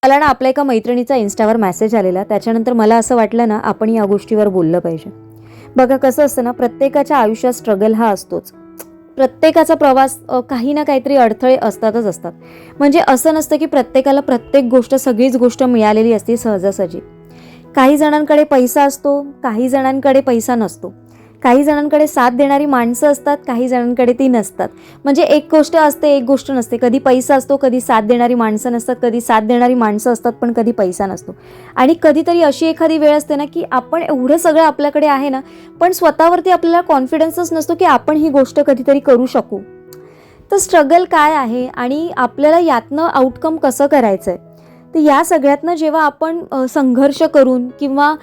मला ना आपल्या एका मैत्रिणीचा इन्स्टावर मेसेज आलेला. त्याच्यानंतर मला असं वाटलं ना आपण या गोष्टीवर बोललं पाहिजे. बघा कसं असतं ना, प्रत्येकाच्या आयुष्यात स्ट्रगल हा असतोच. प्रत्येकाचा प्रवास काही ना काहीतरी अडथळे असतातच असतात. म्हणजे असं नसतं की प्रत्येकाला प्रत्येक गोष्ट सगळीच गोष्ट मिळालेली असते सहजासहजी. काही जणांकडे पैसा असतो, काही जणांकडे पैसा नसतो. काही जणांकडे साथ देणारी माणसं असतात, काही जणांकडे ती नसतात. म्हणजे एक गोष्ट असते, एक गोष्ट नसते. कधी पैसा असतो, कधी साथ देणारी माणसं नसतात, कधी साथ देणारी माणसं असतात पण कधी पैसा नसतो. आणि कधीतरी अशी एखादी वेळ असते ना की आपण एवढं सगळं आपल्याकडे आहे ना, पण स्वतःवरती आपल्याला कॉन्फिडन्सच नसतो की आपण ही गोष्ट कधीतरी करू शकू. तर स्ट्रगल काय आहे आणि आपल्याला यातनं आउटकम कसं करायचं आहे, तर या सगळ्यातनं जेव्हा आपण संघर्ष करून किंवा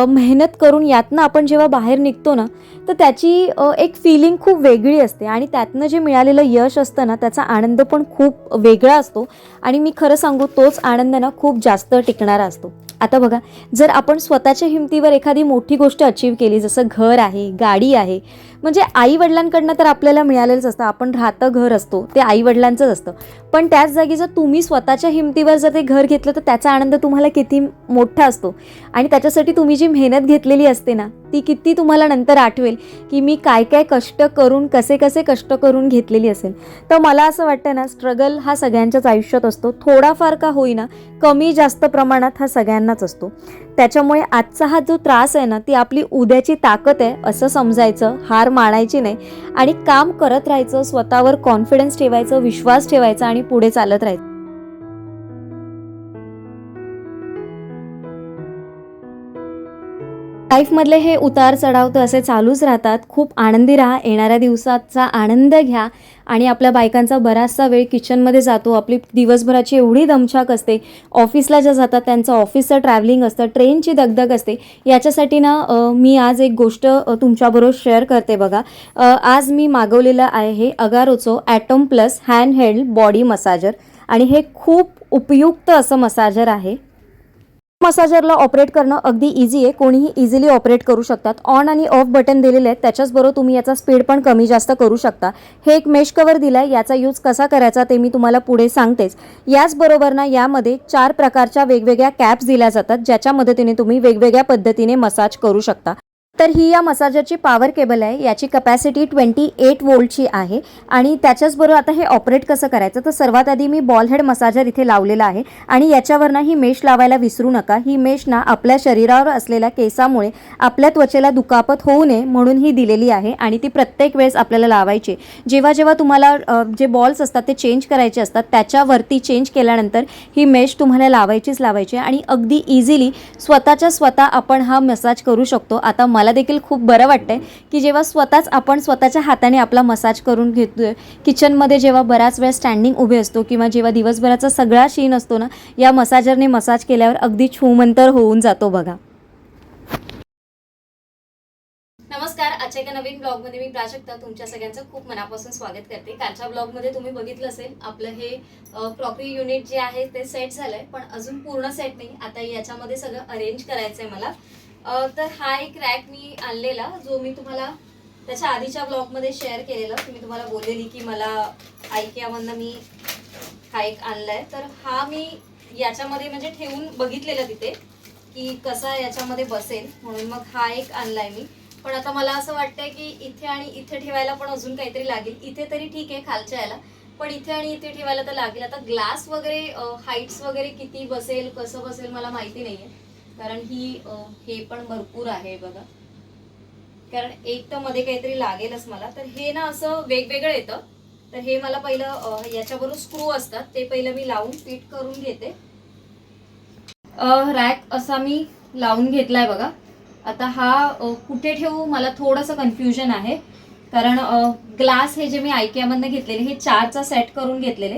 मेहनत करून यातनं आपण जेव्हा बाहेर निघतो ना, तर त्याची एक फिलिंग खूप वेगळी असते आणि त्यातनं जे मिळालेलं यश असतं ना, त्याचा आनंद पण खूप वेगळा असतो. आणि मी खरं सांगू, तोच आनंद ना खूप जास्त टिकणारा असतो. आता बघा, जर आपण स्वतःच्या हिमतीवर एखादी मोठी गोष्ट अचीव केली, जसं घर आहे, गाडी आहे, म्हणजे आई-वडिलांकडनं तर आपल्याला मिळालेलंच असतं. आपण राहतं घर असतो, ते आई-वडिलांचंच असतं. पण त्याच जागी जर तुम्ही स्वतःच्या हिमतीवर जर ते घर घेतलं, तर त्याचा आनंद तुम्हाला किती मोठा असतो. आणि त्याच्यासाठी तुम्ही जी मेहनत घेतलेली असते ना, ती किती तुम्हाला नंतर आठवेल की मी काय काय कष्ट करून, कसे कसे कष्ट करून घेतलेली असेल. तर मला असं वाटतं ना, स्ट्रगल हा सगळ्यांच्याच आयुष्यात असतो. थोडाफार का होईना, कमी जास्त प्रमाणात हा सगळ्यांनाच असतो. त्याच्यामुळे आजचा हा जो त्रास आहे ना, ती आपली उद्याची ताकद आहे असं समजायचं, हार मानायची नाही आणि काम करत राहायचं, स्वतःवर कॉन्फिडन्स ठेवायचं, विश्वास ठेवायचा आणि पुढे चालत राहायचं. लाईफमधले हे उतार चढाव तर असे चालूच राहतात. खूप आनंदी राहा, येणाऱ्या दिवसाचा आनंद घ्या. आणि आपल्या बायकांचा बराचसा वेळ किचनमध्ये जातो. आपली दिवसभराची एवढी दमछाक असते, ऑफिसला ज्या जातात त्यांचं ऑफिसचं ट्रॅव्हलिंग असतं, ट्रेनची दगदग असते. याच्यासाठी ना मी आज एक गोष्ट तुमच्याबरोबर शेअर करते बघा. आज मी मागवलेलं आहे अगारोचं atom plus hand body massager आणि हे खूप उपयुक्त असं मसाजर आहे. मसाजरला ऑपरेट करणं अगदी इझी आहे. कोणीही इझिली ऑपरेट करू शकतात. ऑन आणि ऑफ बटन दिलेले आहेत, त्याच्याचबरोबर तुम्ही याचा स्पीड पण कमी जास्त करू शकता. हे एक मेश कवर दिलं आहे, याचा यूज कसा करायचा ते मी तुम्हाला पुढे सांगतेच. याचबरोबर ना यामध्ये 4 प्रकारच्या वेगवेगळ्या कॅप्स दिल्या जातात, ज्याच्या मदतीने तुम्ही वेगवेगळ्या पद्धतीने मसाज करू शकता. तर ही या मसाजरची पॉवर केबल आहे. याची कपॅसिटी 28 वोल्टची आहे. आणि त्याच्याचबरोबर आता हे ऑपरेट कसं करायचं, तर सर्वात आधी मी बॉल हेड मसाजर इथे लावलेला आहे आणि याच्यावर ना ही मेश लावायला विसरू नका. ही मेश ना आपल्या शरीरावर असलेल्या केसामुळे आपल्या त्वचेला दुखापत होऊ नये म्हणून ही दिलेली आहे आणि ती प्रत्येक वेळेस आपल्याला लावायची. जेव्हा जेव्हा तुम्हाला जे बॉल्स असतात ते चेंज करायचे असतात, त्याच्यावरती चेंज केल्यानंतर ही मेश तुम्हाला लावायचीच लावायची आणि अगदी इझिली स्वतःच्या स्वतः आपण हा मसाज करू शकतो. आता मला देखील खूप बरं वाटतंय की जेव्हा स्वतःच आपण स्वतःच्या हाताने आपला मसाज करून घेतोय. किचनमध्ये जेव्हा बराच वेळ स्टँडिंग उभे असतो किंवा जेव्हा दिवसभराचा सगळा शीन असतो ना, या मसाजरने मसाज केल्यावर अगदी छूमंतर होऊन जातो बघा. नमस्कार. आजच्या एका नवीन ब्लॉगमध्ये मी प्राजक्ता तुमच्या सगळ्यांचं खूप मनापासून स्वागत करते. कालच्या ब्लॉगमध्ये तुम्ही बघितलं असेल आपलं हे क्रॉकरी युनिट जे आहे ते सेट झालंय, पण अजून पूर्ण सेट नाही. आता याच्यामध्ये सगळं अरेंज करायचंय मला. तर हा एक रॅक मी आणलेला, जो मी तुम्हाला त्याच्या आधीच्या ब्लॉगमध्ये शेअर केलेला. मी तुम्हाला बोललेली की मला आयकियामधनं मी हा एक आणलाय. तर हा मी याच्यामध्ये म्हणजे ठेवून बघितलेलं तिथे की कसा याच्यामध्ये बसेल, म्हणून मग हा एक आणलाय मी. पण आता मला असं वाटतंय की इथे आणि इथे ठेवायला पण अजून काहीतरी लागेल. इथे तरी ठीक आहे खालच्या याला, पण इथे आणि इथे ठेवायला तर लागेल. आता ग्लास वगैरे हाईट्स वगैरे किती बसेल कसं बसेल मला माहिती नाहीये, कारण हे पण भरपूर आहे बघा. कारण एक तर मध्ये काहीतरी लागेलच मला. तर हे ना असं वेगवेगळं येतं. तर हे मला पहिलं याच्याबरोबर स्क्रू असतात ते पहिलं मी लावून फिट करून घेते. रॅक असा मी लावून घेतलाय बघा. आता हा कुठे ठेवू मला थोडंसं कन्फ्युजन आहे, कारण ग्लास हे जे मी आयकियामधनं घेतलेले हे 4चा सेट करून घेतलेले.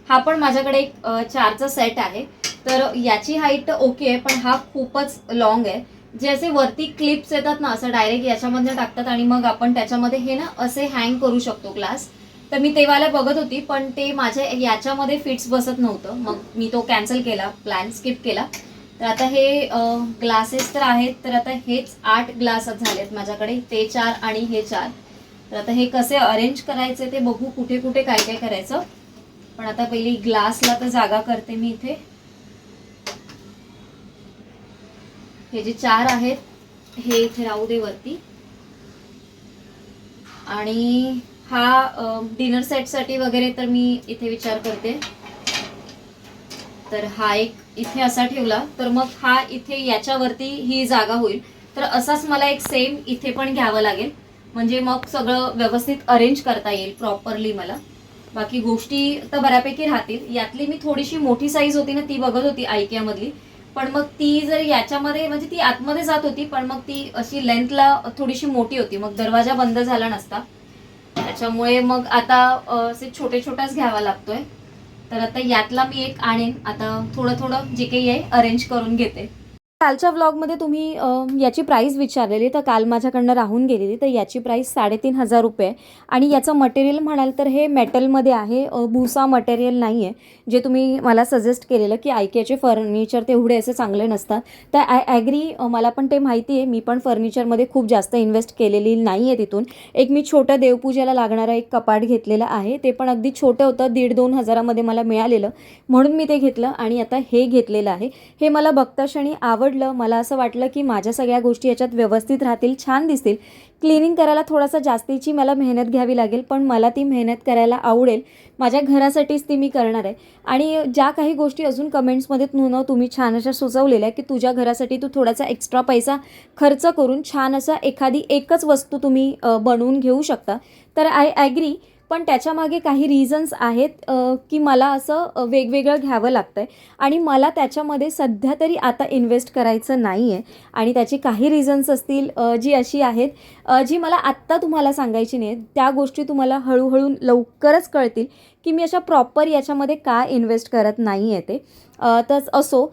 हा पण माझ्याकडे एक 4चा सेट आहे. तर याची हाईट ओके आहे, पण हा खूपच लॉंग आहे. जे असे वरती क्लिप्स येतात ना, असं डायरेक्ट याच्यामधनं टाकतात आणि मग आपण त्याच्यामध्ये हे ना असे हँग करू शकतो ग्लास. तर मी तेवाला बघत होती, पण ते माझ्या याच्यामध्ये फिट्स बसत नव्हतं. मग मी तो कॅन्सल केला, प्लॅन स्किप केला. तर आता हे ग्लासेस तर आहेत. तर आता हेच 8 ग्लास झालेत माझ्याकडे, ते 4 आणि हे 4. तर आता हे कसे अरेंज करायचे ते बघू, कुठे कुठे काय काय करायचं. पण आता पहिली ग्लासला तर जागा करते मी इथे. हे जे 4 आहेत हे इथे राहू दे वरती. आणि हा डिनर सेटसाठी वगैरे तर मी इथे विचार करते, तर हा एक इथे असा ठेवला तर मग हा इथे याच्यावरती ही जागा होईल. तर असाच मला एक सेम इथे पण घ्यावं लागेल, म्हणजे मग सगळं व्यवस्थित अरेंज करता येईल प्रॉपरली मला. बाकी गोष्टी तर बऱ्यापैकी राहतील. यातली मी थोडीशी मोठी साईज होती ना ती बघत होती आयकियामधली, पण मग ती जर याच्यामध्ये म्हणजे ती आतमध्ये जात होती, पण मग ती अशी लेंथला थोडीशी मोठी होती, मग दरवाजा बंद झाला नसता. त्याच्यामुळे मग आता असे छोटे छोटाच घ्यावा लागतोय. तर आता यातला मी एक आणेन. आता थोडं थोडं जे काही आहे अरेंज करून घेते. कालच्या व्लॉगमध्ये तुम्ही याची प्राईस विचारलेली, तर काल माझ्याकडनं राहून गेलेली. तर याची प्राईस 3,500 रुपये. आणि याचं मटेरियल म्हणाल तर हे मेटलमध्ये आहे, भुसा मटेरियल नाही आहे, जे तुम्ही मला सजेस्ट केलेलं की आयकियाचे फर्निचर तेवढे असे चांगले नसतात. तर आय ॲग्री, मला पण ते माहिती आहे. मी पण फर्निचरमध्ये खूप जास्त इन्व्हेस्ट केलेली नाही आहे. तिथून एक मी छोटं देवपूजेला लागणारं एक कपाट घेतलेलं आहे, ते पण अगदी छोटं होतं, 1,500-2,000 हजारामध्ये मला मिळालेलं, म्हणून मी ते घेतलं. आणि आता हे घेतलेलं आहे. हे मला बघता क्षणी आवडलं. मला असं वाटलं की माझ्या सगळ्या गोष्टी याच्यात व्यवस्थित राहतील, छान दिसतील. क्लिनिंग करायला थोडासा जास्तीची मला मेहनत घ्यावी लागेल, पण मला ती मेहनत करायला आवडेल. माझ्या घरासाठीच ती मी करणार आहे. आणि ज्या काही गोष्टी अजून कमेंट्समध्ये तुम्ही छान अशा सुचवलेल्या की तुझ्या घरासाठी तू थोडासा एक्स्ट्रा पैसा खर्च करून छान असं एखादी एकच वस्तू तुम्ही बनवून घेऊ शकता, तर आय ॲग्री. पण त्याच्यामागे काही रिझन्स आहेत की मला असं वेगवेगळं घ्यावं लागतं आहे, आणि मला त्याच्यामध्ये सध्या तरी आता इन्व्हेस्ट करायचं नाही आहे. आणि त्याची काही रिझन्स असतील जी अशी आहेत जी मला आत्ता तुम्हाला सांगायची नाही. त्या गोष्टी तुम्हाला हळूहळू लवकरच कळतील की मी अशा प्रॉपर याच्यामध्ये का इन्व्हेस्ट करत नाही आहे ते. तर असो,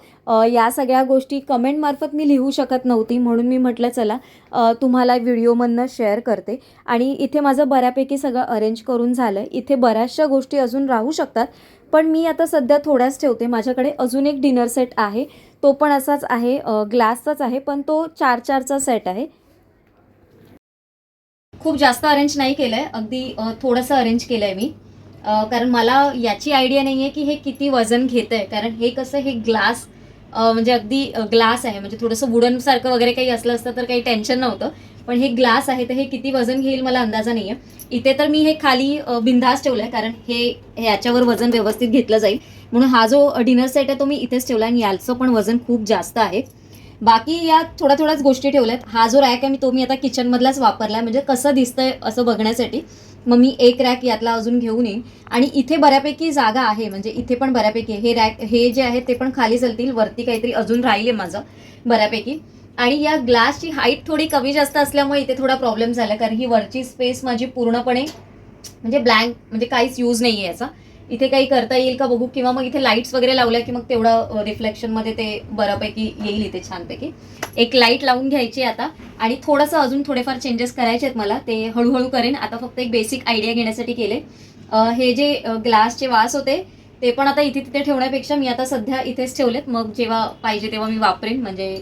या सगळ्या गोष्टी कमेंटमार्फत मी लिहू शकत नव्हती, म्हणून मी म्हटलं चला तुम्हाला व्हिडिओमधनं शेअर करते. आणि इथे माझं बऱ्यापैकी सगळं अरेंज करून झालं आहे. इथे बऱ्याचशा गोष्टी अजून राहू शकतात, पण मी आता सध्या थोड्याच ठेवते. माझ्याकडे अजून एक डिनर सेट आहे, तो पण असाच आहे, ग्लासचाच आहे, पण तो 4-4चा सेट आहे. खूप जास्त अरेंज नाही केलं आहे, अगदी थोडंसं अरेंज केलं आहे मी, कारण मला याची आयडिया नाही आहे की हे किती वजन घेतं आहे. कारण हे कसं, हे ग्लास म्हणजे अगदी ग्लास आहे, म्हणजे थोडंसं वुडनसारखं वगैरे काही असलं असतं तर काही टेन्शन नव्हतं, पण हे ग्लास आहे तर हे किती वजन घेईल मला अंदाजा नाही आहे. इथे तर मी हे खाली बिंदास ठेवलं आहे, कारण हे याच्यावर वजन व्यवस्थित घेतलं जाईल म्हणून. हा जो डिनर सेट आहे तो मी इथेच ठेवला, आणि याचं पण वजन खूप जास्त आहे. बाकी या थोड्या थोड्याच गोष्टी ठेवल्यात. हा जो रॅक आहे तो मी आता किचनमधलाच वापरला आहे, म्हणजे कसं दिसतंय असं बघण्यासाठी. मग मी एक रॅक यातला अजून घेऊन येईन. आणि इथे बऱ्यापैकी जागा आहे, म्हणजे इथे पण बऱ्यापैकी हे रॅक हे जे आहे ते पण खाली चालतील. वरती काहीतरी अजून राहिले माझं बऱ्यापैकी. आणि या ग्लासची हाईट थोडी कमी जास्त असल्यामुळे इथे थोडा प्रॉब्लेम झाला, कारण ही वरची स्पेस माझी पूर्णपणे म्हणजे ब्लँक, म्हणजे काहीच यूज नाही आहे याचा. इथे काही करता येईल का बघू, किंवा मग इथे लाईट्स वगैरे लावल्या की मग तेवढं रिफ्लेक्शनमध्ये ते बऱ्यापैकी येईल इथे छानपैकी. एक लाईट लावून घ्यायची आता, आणि थोडंसं अजून थोडेफार चेंजेस करायचे आहेत मला, ते हळूहळू करेन. आता फक्त एक बेसिक आयडिया घेण्यासाठी केले. हे जे ग्लासचे वास होते ते पण आता इथे तिथे ठेवण्यापेक्षा मी आता सध्या इथेच ठेवलेत, मग जेव्हा पाहिजे तेव्हा मी वापरेन, म्हणजे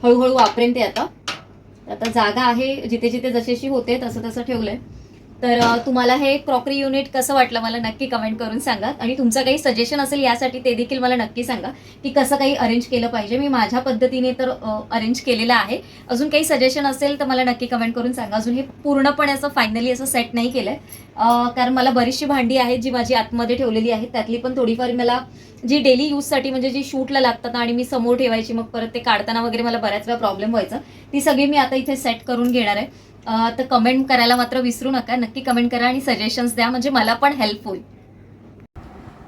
हळूहळू वापरेन ते. आता जागा आहे, जिथे जिथे जशीशी होते तसं तसं ठेवलं आहे. तर तुम्हाला हे क्रॉकरी युनिट कसं वाटलं मला नक्की कमेंट करून सांगा. आणि तुमचं काही सजेशन असेल यासाठी ते देखील मला नक्की सांगा की कसं काही अरेंज केलं पाहिजे. मी माझ्या पद्धतीने तर अरेंज केलेलं आहे. अजून काही सजेशन असेल तर मला नक्की कमेंट करून सांगा. अजून हे पूर्णपणे असं फायनली असं सेट नाही केलं आहे, कारण मला बरीचशी भांडी आहेत जी माझी आतमध्ये ठेवलेली आहेत. त्यातली पण थोडीफार मला जी डेली यूजसाठी, म्हणजे जी शूटला लागतात आणि मी समोर ठेवायची, मग परत ते काढताना वगैरे मला बऱ्याच वेळा प्रॉब्लेम व्हायचा, ती सगळी मी आता इथे सेट करून घेणार आहे. तर कमेंट करायला मात्र विसरू नका. नक्की कमेंट करा आणि सजेशन्स द्या, म्हणजे मला पण हेल्प होईल.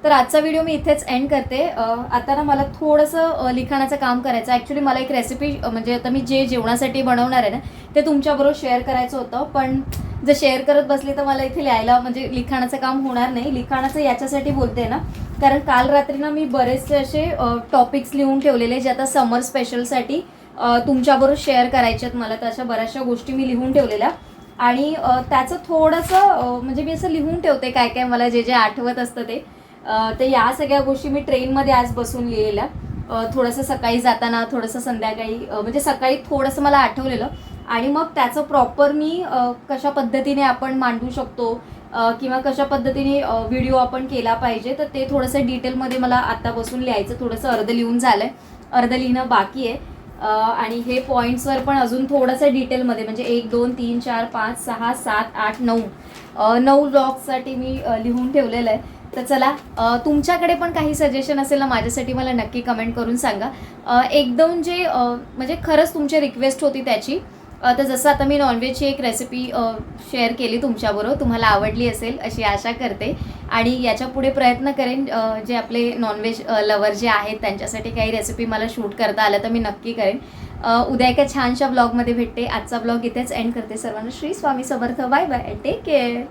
तर आजचा व्हिडिओ मी इथेच एंड करते. आता ना मला थोडंसं लिखाणाचं काम करायचं. ॲक्च्युली मला एक रेसिपी, म्हणजे आता मी जे जेवणासाठी बनवणार आहे ना ते तुमच्याबरोबर शेअर करायचं होतं, पण जर शेअर करत बसली तर मला इथे लिहायला, म्हणजे लिखाणाचं काम होणार नाही. लिखाणाचं याच्यासाठी बोलते ना, कारण काल रात्री ना मी बरेचसे असे टॉपिक्स लिहून ठेवलेले जे आता समर स्पेशलसाठी तुमच्याबरोबर शेअर करायचे आहेत मला. तर अशा बऱ्याचशा गोष्टी मी लिहून ठेवलेल्या, आणि त्याचं थोडंसं म्हणजे मी असं लिहून ठेवते काय काय मला जे जे आठवत असतं ते. तर या सगळ्या गोष्टी मी ट्रेनमध्ये आज बसून लिहिलेल्या. थोडंसं सकाळी जाताना, थोडंसं संध्याकाळी, म्हणजे सकाळी थोडंसं मला आठवलेलं, आणि मग त्याचं प्रॉपर मी कशा पद्धतीने आपण मांडू शकतो किंवा कशा पद्धतीने व्हिडिओ आपण केला पाहिजे, तर ते थोडंसं डिटेलमध्ये मला आता बसून लिहायचं. थोडंसं अर्ध लिहून झालं आहे, अर्ध लिहिणं बाकी आहे. आणि हे पॉईंट्सवर पण अजून थोडंसं डिटेलमध्ये म्हणजे 1 2 3 4 5 6 7 8 9 9 ब्लॉग्ससाठी मी लिहून ठेवलेलं आहे. तर चला, तुमच्याकडे पण काही सजेशन असेल ना माझ्यासाठी मला नक्की कमेंट करून सांगा. एक दोन जे म्हणजे खरंच तुमची रिक्वेस्ट होती त्याची. तर जसं आता मी नॉनव्हेजची एक रेसिपी शेअर केली तुमच्याबरोबर, तुम्हाला आवडली असेल अशी आशा करते. आणि याच्यापुढे प्रयत्न करेन जे आपले नॉनव्हेज लवर जे आहेत त्यांच्यासाठी काही रेसिपी मला शूट करता आलं तर मी नक्की करेन. उद्या एका छानशा ब्लॉगमध्ये भेटते. आजचा ब्लॉग इथेच एंड करते. सर्वांना Shri Swami Samarth. Bye bye, take care.